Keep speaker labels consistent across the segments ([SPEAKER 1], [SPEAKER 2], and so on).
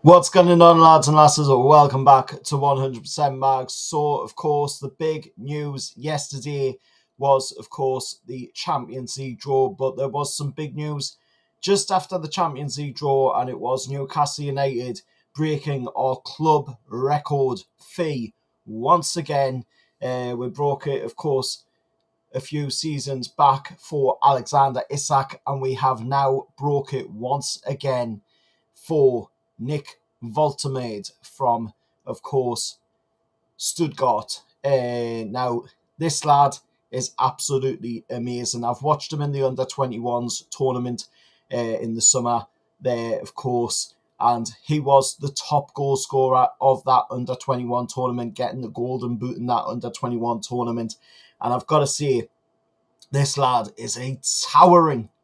[SPEAKER 1] What's going on, lads and lasses? Welcome back to 100% Mags. So, of course, the big news yesterday was, of course, the Champions League draw, but there was some big news just after the Champions League draw, and it was Newcastle United breaking our club record fee once again. We broke it, of course, a few seasons back for Alexander Isak, and we have now broke it once again for Nick Voltemade from, of course, Stuttgart. Now, this lad is absolutely amazing. I've watched him in the under-21s tournament in the summer there, of course, and he was the top goal scorer of that under-21 tournament, getting the golden boot in that under-21 tournament. And I've got to say, this lad is a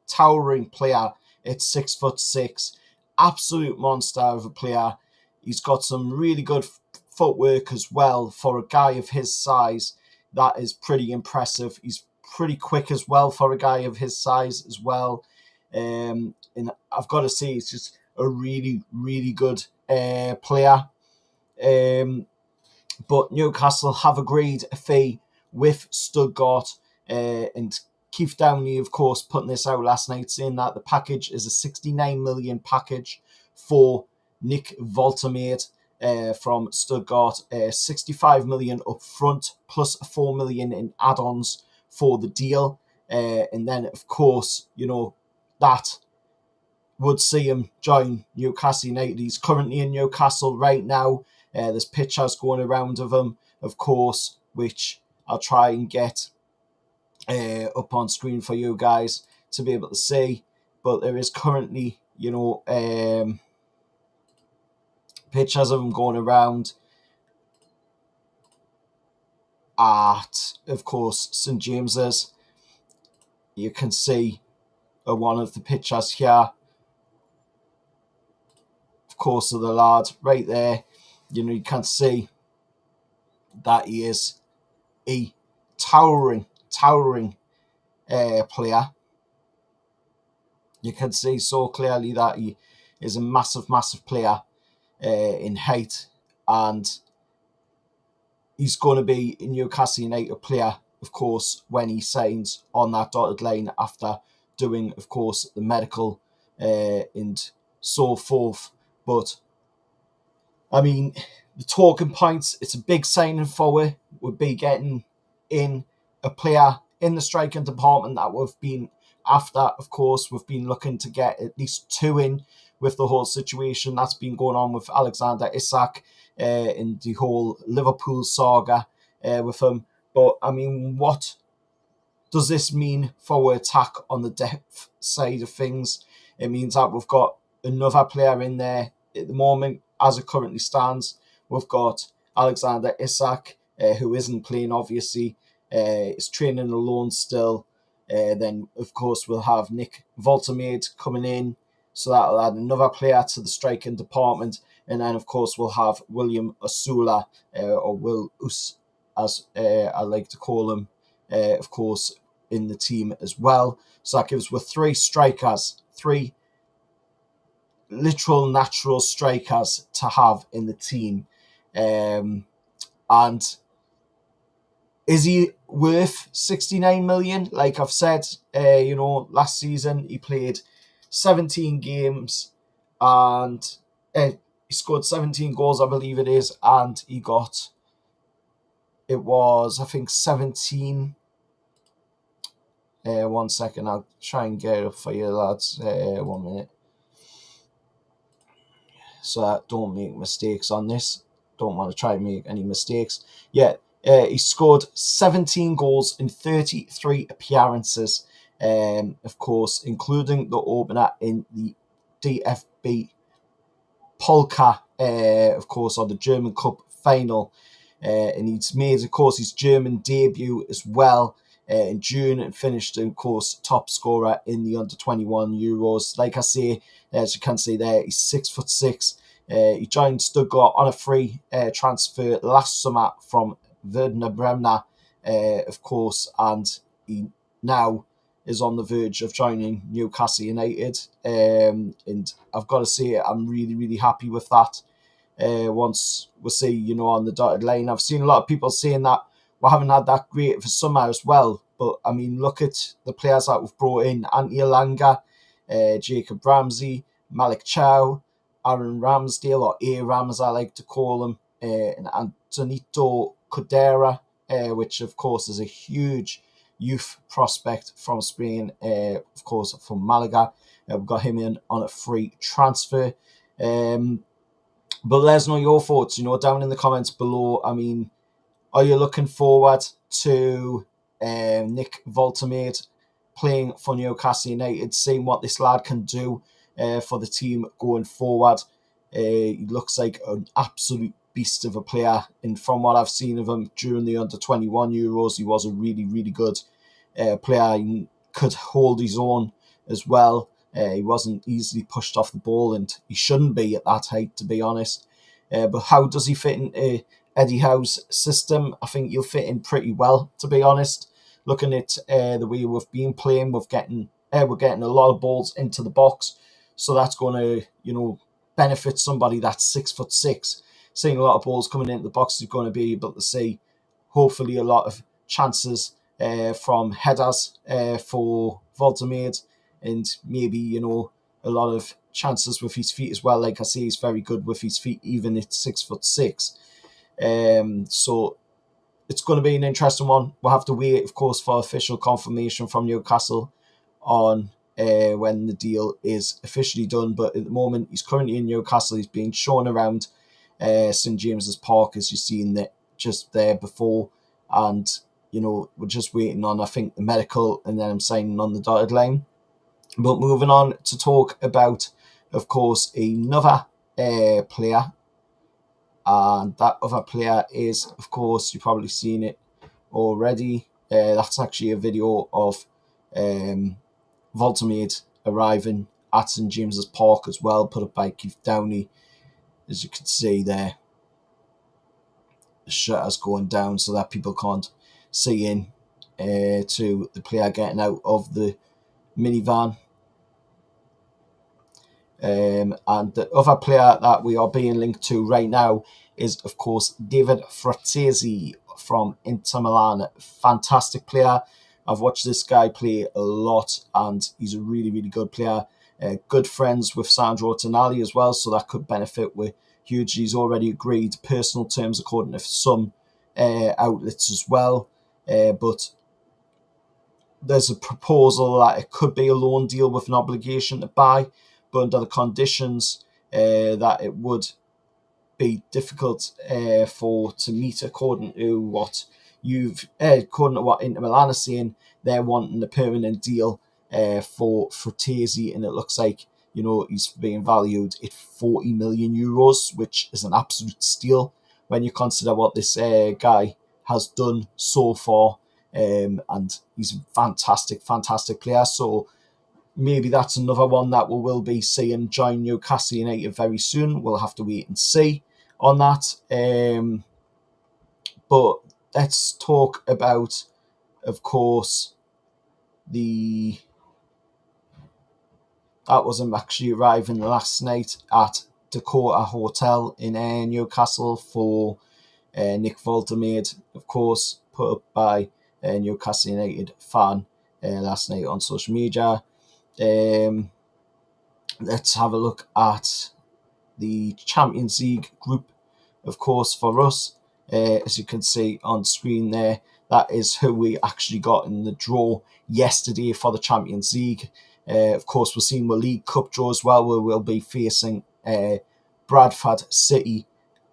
[SPEAKER 1] towering player at 6'6", absolute monster of a player. He's got some really good footwork as well for a guy of his size. That is pretty impressive. He's pretty quick as well for a guy of his size as well. And I've got to say, he's just a really good player. But Newcastle have agreed a fee with Stuttgart, and Keith Downey, of course, putting this out last night, saying that the package is a 69 million package for Nick Voltemade from Stuttgart, 65 million up front plus 4 million in add-ons for the deal, and then of course, that would see him join Newcastle United. He's currently in Newcastle right now. There's pictures going around of him, of course, which I'll try and get up on screen for you guys to be able to see. But there is currently, pictures of him going around at, of course, St. James's. You can see one of the pictures here, of course, of the lad right there. You can see that he is a towering player. You can see so clearly that he is a massive player in height, and he's going to be a Newcastle United player, of course, when he signs on that dotted line after doing, of course, the medical and so forth. But I mean, the talking points, it's a big signing forward, would be getting in a player in the striking department that we've been after. Of course, we've been looking to get at least two in with the whole situation that's been going on with Alexander Isak in the whole Liverpool saga with him. But, I mean, what does this mean for our attack on the depth side of things? It means that we've got another player in there at the moment. As it currently stands, we've got Alexander Isak, who isn't playing, obviously. Is training alone still. Then, of course, we'll have Nick Voltemade coming in. So that'll add another player to the striking department. And then, of course, we'll have William Osula, or Will Us, as I like to call him, of course, in the team as well. So that gives us with three strikers, three literal natural strikers to have in the team. And is he worth 69 million? Like I've said, last season he played 17 games and he scored 17 goals, I believe it is, and he got, it was, I think, 17. 1 second, I'll try and get it up for you, lads. 1 minute. So I don't make mistakes on this. Don't want to try and make any mistakes. Yeah, he scored 17 goals in 33 appearances, of course, including the opener in the DFB Polka, of course, on the German Cup final. And he's made, of course, his German debut as well in June and finished, of course, top scorer in the under-21 Euros. Like I say, as you can see there, he's 6'6". He joined Stuttgart on a free transfer last summer from Werder Bremen, of course, and he now is on the verge of joining Newcastle United, and I've got to say I'm really, really happy with that. Once we see, on the dotted line, I've seen a lot of people saying that we haven't had that great of a summer as well. But I mean, look at the players that we've brought in: Ante Elanga, Jacob Ramsey, Malik Chow, Aaron Ramsdale, or A-Ram as I like to call him, and Antonito Cordera, which of course is a huge youth prospect from Spain, of course from Malaga. We've got him in on a free transfer. But let us know your thoughts, down in the comments below. I mean, are you looking forward to Nick Voltemade playing for Newcastle United, seeing what this lad can do for the team going forward? He looks like an absolute beast of a player, and from what I've seen of him during the under-21 Euros, he was a really, really good player. He could hold his own as well. He wasn't easily pushed off the ball, and he shouldn't be at that height, to be honest. But how does he fit into Eddie Howe's system? I think he'll fit in pretty well, to be honest. Looking at the way we've been playing, we're getting a lot of balls into the box, so that's going to benefit somebody that's 6'6". Seeing a lot of balls coming into the box is going to be able to see, hopefully, a lot of chances from headers for Voltemade, and maybe a lot of chances with his feet as well. Like I say, he's very good with his feet, even at 6'6". So it's going to be an interesting one. We'll have to wait, of course, for official confirmation from Newcastle on when the deal is officially done. But at the moment, he's currently in Newcastle. He's being shown around St James's Park, as you've seen that just there before. And, we're just waiting on, I think, the medical, and then I'm signing on the dotted line. But moving on to talk about, of course, another player. And that other player is, of course, you've probably seen it already. That's actually a video of Voltemade arriving at St James's Park as well, put up by Keith Downey. As you can see there, the shutter's going down so that people can't see in to the player getting out of the minivan. And the other player that we are being linked to right now is, of course, David Fratesi from Inter Milan. Fantastic player. I've watched this guy play a lot, and he's a really, really good player. Good friends with Sandro Tonali as well, so that could benefit with hugely. He's already agreed personal terms according to some outlets as well. But there's a proposal that it could be a loan deal with an obligation to buy, but under the conditions that it would be difficult to meet, according to what Inter Milan are saying. They're wanting a permanent deal for Fratesi, and it looks like he's being valued at 40 million euros, which is an absolute steal when you consider what this guy has done so far. And he's a fantastic player. So maybe that's another one that we will be seeing join Newcastle United very soon. We'll have to wait and see on that. But let's talk about, of course, that was him actually arriving last night at Dakota Hotel in Newcastle for Nick Voltemade, of course, put up by a Newcastle United fan last night on social media. Let's have a look at the Champions League group, of course, for us. As you can see on screen there, that is who we actually got in the draw yesterday for the Champions League. Of course, we're seeing the League Cup draw as well, where we'll be facing Bradford City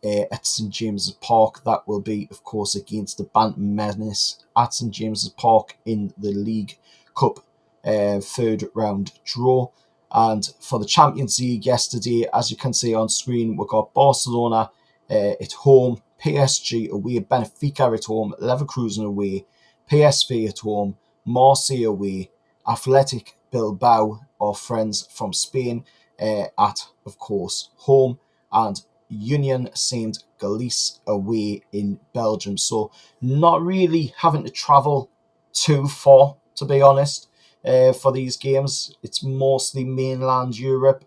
[SPEAKER 1] at St James's Park. That will be, of course, against the Bantam Menace at St James's Park in the League Cup third round draw. And for the Champions League yesterday, as you can see on screen, we've got Barcelona at home, PSG away, Benfica at home, Leverkusen away, PSV at home, Marseille away, Athletic Bilbao, our friends from Spain, at, of course, home, and Union Saint Gilles away in Belgium. So not really having to travel too far, to be honest. for these games. It's mostly mainland Europe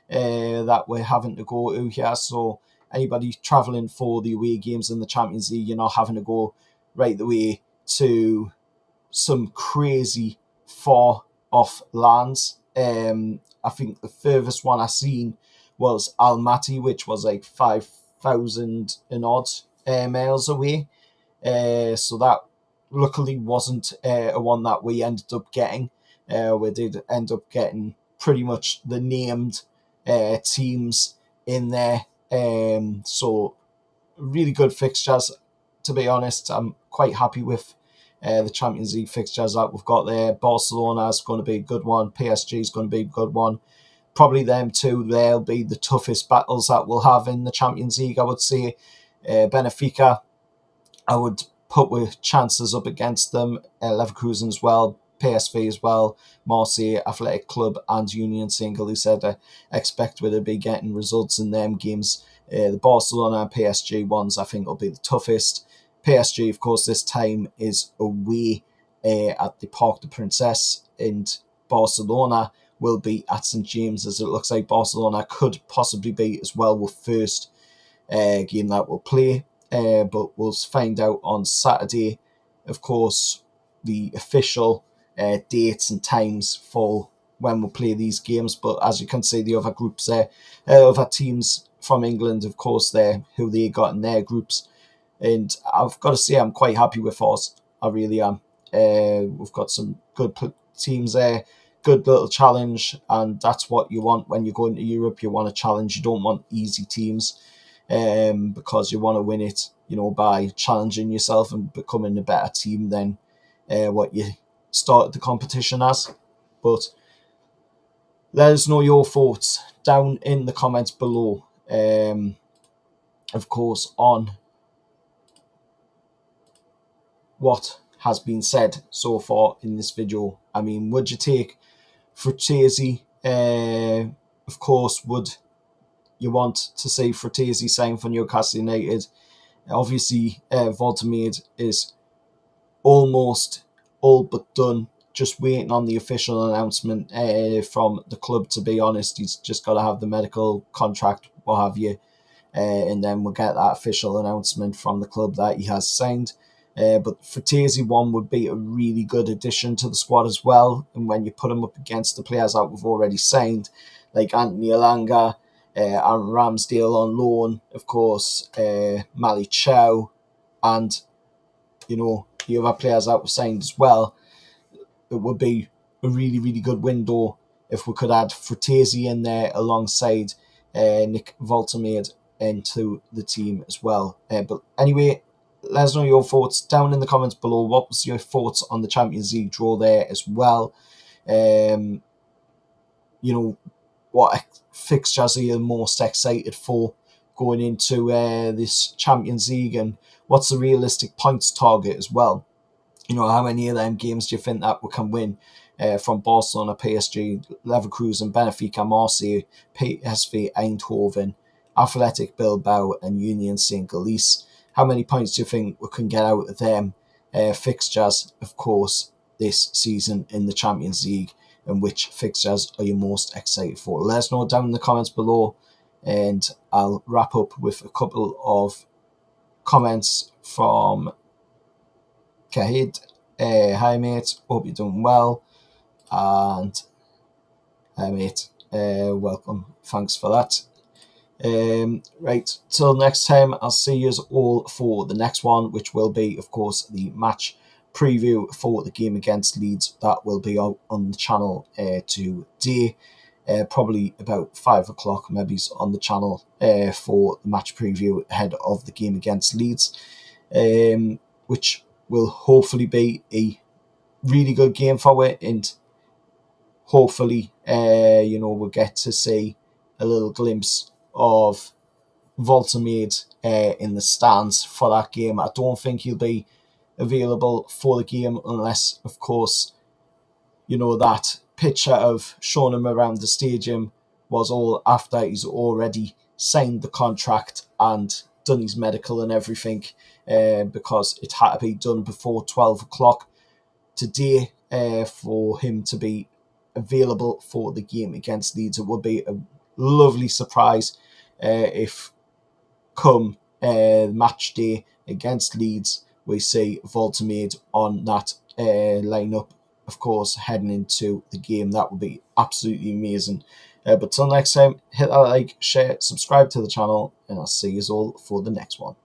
[SPEAKER 1] that we're having to go to here. So anybody travelling for the away games in the Champions League, you're not having to go right the way to some crazy far off lands. I think the furthest one I seen was Almaty, which was like 5,000 and odd miles away. So that luckily wasn't a one that we ended up getting. We did end up getting pretty much the named teams in there. So really good fixtures, to be honest. I'm quite happy with the Champions League fixtures that we've got there. Barcelona is going to be a good one. PSG is going to be a good one. Probably them two, they'll be the toughest battles that we'll have in the Champions League, I would say. Benfica, I would put with chances up against them. Leverkusen as well, PSV as well, Marseille, Athletic Club and Union Saint-Gilloise said I expect we'll be getting results in them games. The Barcelona and PSG ones I think will be the toughest. PSG, of course, this time is away at the Parc des Princes, and Barcelona will be at St James's. It looks like Barcelona could possibly be as well with first game that we'll play. But we'll find out on Saturday, of course, the official dates and times for when we'll play these games. But as you can see, the other groups there, other teams from England, of course, there who they got in their groups. And I've got to say, I'm quite happy with us. I really am. We've got some good teams there, good little challenge, and that's what you want when you go into Europe. You want a challenge. You don't want easy teams. Because you want to win it, by challenging yourself and becoming a better team than what you started the competition as. But let us know your thoughts down in the comments below. Of course, on what has been said so far in this video. I mean, would you take Frattesi? Of course, would you want to see Frattesi sign for Newcastle United? Obviously, Voltemade is almost all but done. Just waiting on the official announcement from the club, to be honest. He's just got to have the medical contract, what have you. And then we'll get that official announcement from the club that he has signed. But Frattesi one would be a really good addition to the squad as well. And when you put him up against the players that we've already signed, like Anthony Elanga, Aaron Ramsdale on loan, of course, Mali Chow, and the other players that were signed as well, it would be a really, really good window if we could add Frattesi in there alongside Nick Voltemade into the team as well. But anyway, let us know your thoughts down in the comments below. What was your thoughts on the Champions League draw there as well? What fixtures are you most excited for going into this Champions League, and what's the realistic points target as well? How many of them games do you think that we can win from Barcelona, PSG, Leverkusen, Benfica, Marseille, PSV Eindhoven, Athletic Bilbao and Union Saint-Gilloise? How many points do you think we can get out of them fixtures, of course, this season in the Champions League? And which fixtures are you most excited for? Let us know down in the comments below, and I'll wrap up with a couple of comments from Kahid. Hi mate, hope you're doing well. And hi mate, welcome, thanks for that. Right, till next time, I'll see you all for the next one, which will be, of course, the match preview for the game against Leeds. That will be out on the channel today, probably about 5 o'clock, maybe on the channel for the match preview ahead of the game against Leeds, which will hopefully be a really good game for it, and hopefully we'll get to see a little glimpse of Voltemade in the stands for that game. I don't think he'll be available for the game unless, of course, that picture of showing him around the stadium was all after he's already signed the contract and done his medical and everything, because it had to be done before 12 o'clock. today for him to be available for the game against Leeds. It would be a lovely surprise if come match day against Leeds we see Voltamade on that lineup, of course, heading into the game. That would be absolutely amazing. But till next time, hit that like, share, subscribe to the channel, and I'll see you all for the next one.